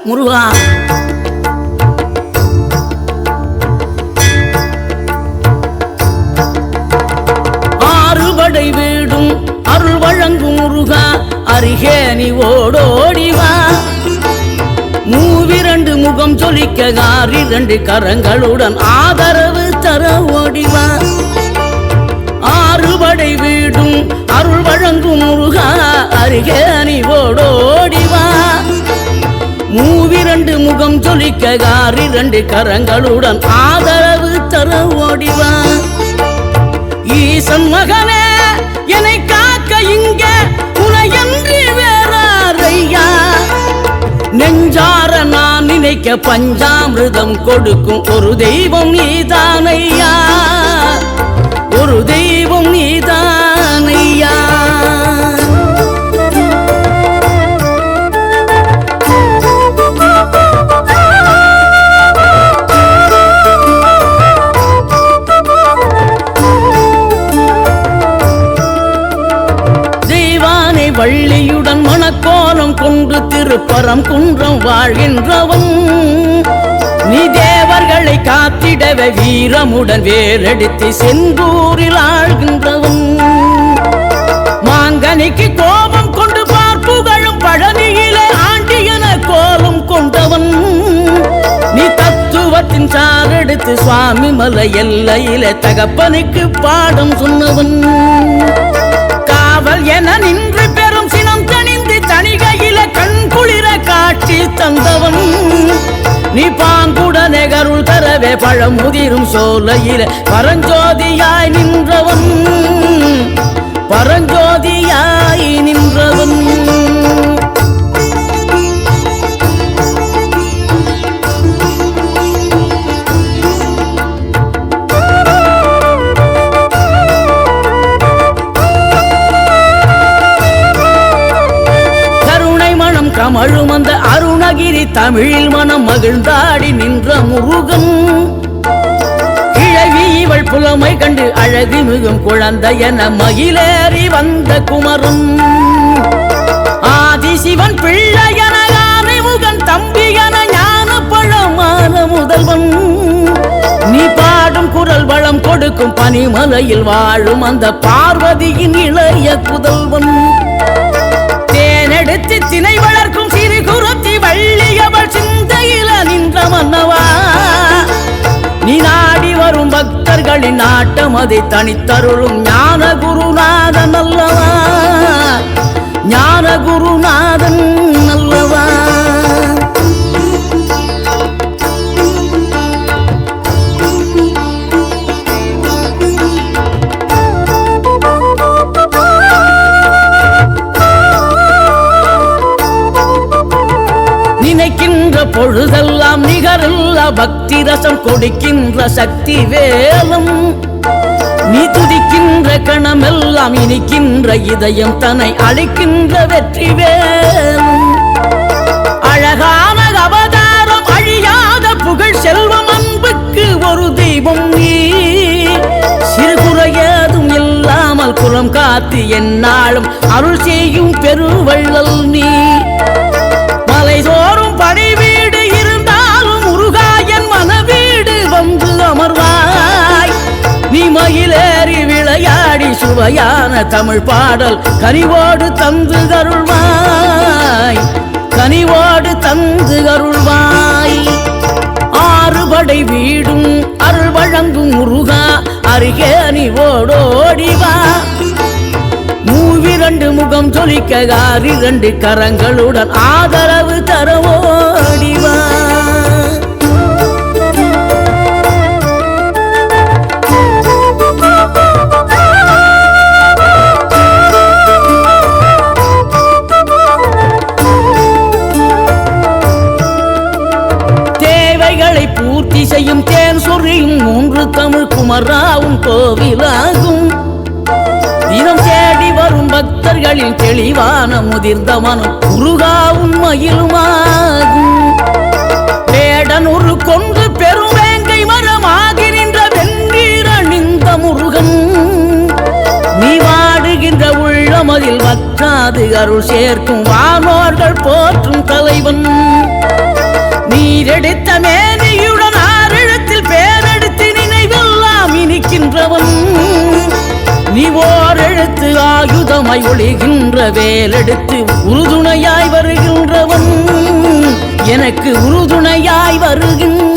முருகா. ஆறுபடை வீடும் அருள் வழங்கும் முருகா, அருகே நீ ஓடோடிவா. மூவிரண்டு முகம் சொலிக்க ஆறிரண்டு கரங்களுடன் ஆதரவு தர ஓடிவா. ஆறுபடை வீடும் அருள் வழங்கும் முருகா, அருகே நீ ஓடோடிவா. மூவிரண்டு முகம் சொலிக்க ஆறிரண்டு கரங்களுடன் ஆதரவு தர ஓடிவா. ஈசன் மகனே என்னை காக்க இங்க உனையன்றி வேறாரையா. நெஞ்சார நான் நினைக்க பஞ்சாமிர்தம் கொடுக்கும் ஒரு தெய்வம் நீதானையா, ஒரு தெய்வம் நீதானையா. வள்ளியுடன் மணக்கோலம் கொண்டு திருப்பரம் குன்றம் வாழ்கின்றவன் நீ. தேவர்களை காத்திடவே வீரமுடன் வேறெடுத்து செந்தூரில் ஆழ்கின்றவன். மாங்கனிக்கு கோபம் கொண்டு பார்ப்புகழும் பழனியிலே ஆண்டியன கோலம் கொண்டவன் நீ. தத்துவத்தின் சாரெடுத்து சுவாமி மலை எல்லையிலே தகப்பனுக்கு பாடம் சொன்னவன். காவல் என நின்று பெரும் சினம் தணிந்து தணிகையில கண் குளிர காட்சி தந்தவன் நீ. பாங்குடனே கருள் தரவே பழமுதிரும் சோலையில பரஞ்சோதியாய் நின்றவன், பரஞ்சோதியாய் நின்றவன். கமழும் அந்த அருணகிரி தமிழில் மனம் மகிழ்ந்தாடி நின்ற முருகன். கிழவி இவள் புலமை கண்டு அழகு மிகும் குழந்தை என மகிழேறி வந்த குமரன். ஆதிசிவன் பிள்ளை என ஆனைமுகன் தம்பி என ஞான பழமான முதல்வன் நீ. பாடும் குரல் வளம் கொடுக்கும் பனிமலையில் வாழும் அந்த பார்வதியின் இளைய புதல்வன். தேனெடுத்து திணை வளர்க்கும் சிறு குருத்தி வள்ளியவள் சிந்தையில நின்ற மன்னவா. நீ நாடி வரும் பக்தர்களின் நாட்டம் அதை தனித்தருளும் ஞான குருநாதன் அல்லவா, ஞான குருநாதன் அல்லவா. நினைக்கின்ற பொழுதெல்லாம் நிகரில்ல பக்தி ரசம் கொடுக்கின்ற சக்தி வேலும் நீ. துதிக்கின்ற கணமெல்லாம் இனிக்கின்ற இதயம் தன்னை அளிக்கின்ற வெற்றி வேலும். அழகான அவதாரம் அழியாத புகழ் செல்வம் அன்புக்கு ஒரு தெய்வம் நீ. சிறுகுறையதும் இல்லாமல் குலம் காத்து எந்நாளும் அருள் செய்யும் பெருவள்ளல் நீ. மலை தோறும் படை வீடு இருந்தாலும் முருகாயன் மனவீடு வந்து அமர்வாய். நீ மகிழேறி விளையாடி சுவையான தமிழ் பாடல் கனிவோடு தந்து கருள்வாய், கனிவோடு தந்து கருள்வாய். ஆறுபடை வீடும் அருள் வழங்கும் முருகா, அருகே நீ ஓடோடிவா. மூவிரண்டு முகம் சொலிக்க ஆறிரண்டு கரங்களுடன் ஆதரவு தர ஓடிவா. தேவைகளை பூர்த்தி செய்யும் தேன் சொரியும் மூன்று தமிழ் குமராவும் கோவிலாகும். தினம் தேடி வரும் பக்தர்களின் தெளிவான முதிர்ந்த மனம் முருகாவும் மயிலுமாகும். வேடனூறு கொண்டு பெரும் வேங்கை மரமாகி நின்ற வென்றீர நின்ற முருகன் நீ. வாடுகின்ற உள்ளமதில் வற்றாது அருள் சேர்க்கும் வானோர்கள் போற்றும் தலைவன். ஈரெடுத்த மேனியுடன் ஆறெழுத்தில் பேரெடுத்து நினைவெல்லாம் இனிக்கின்றவன் நீ ஓரெழுத்து ஆயுதமாய் ஒளிகின்ற வேலெடுத்து உறுதுணையாய் வருகின்றவன் எனக்கு உறுதுணையாய் வருகின்ற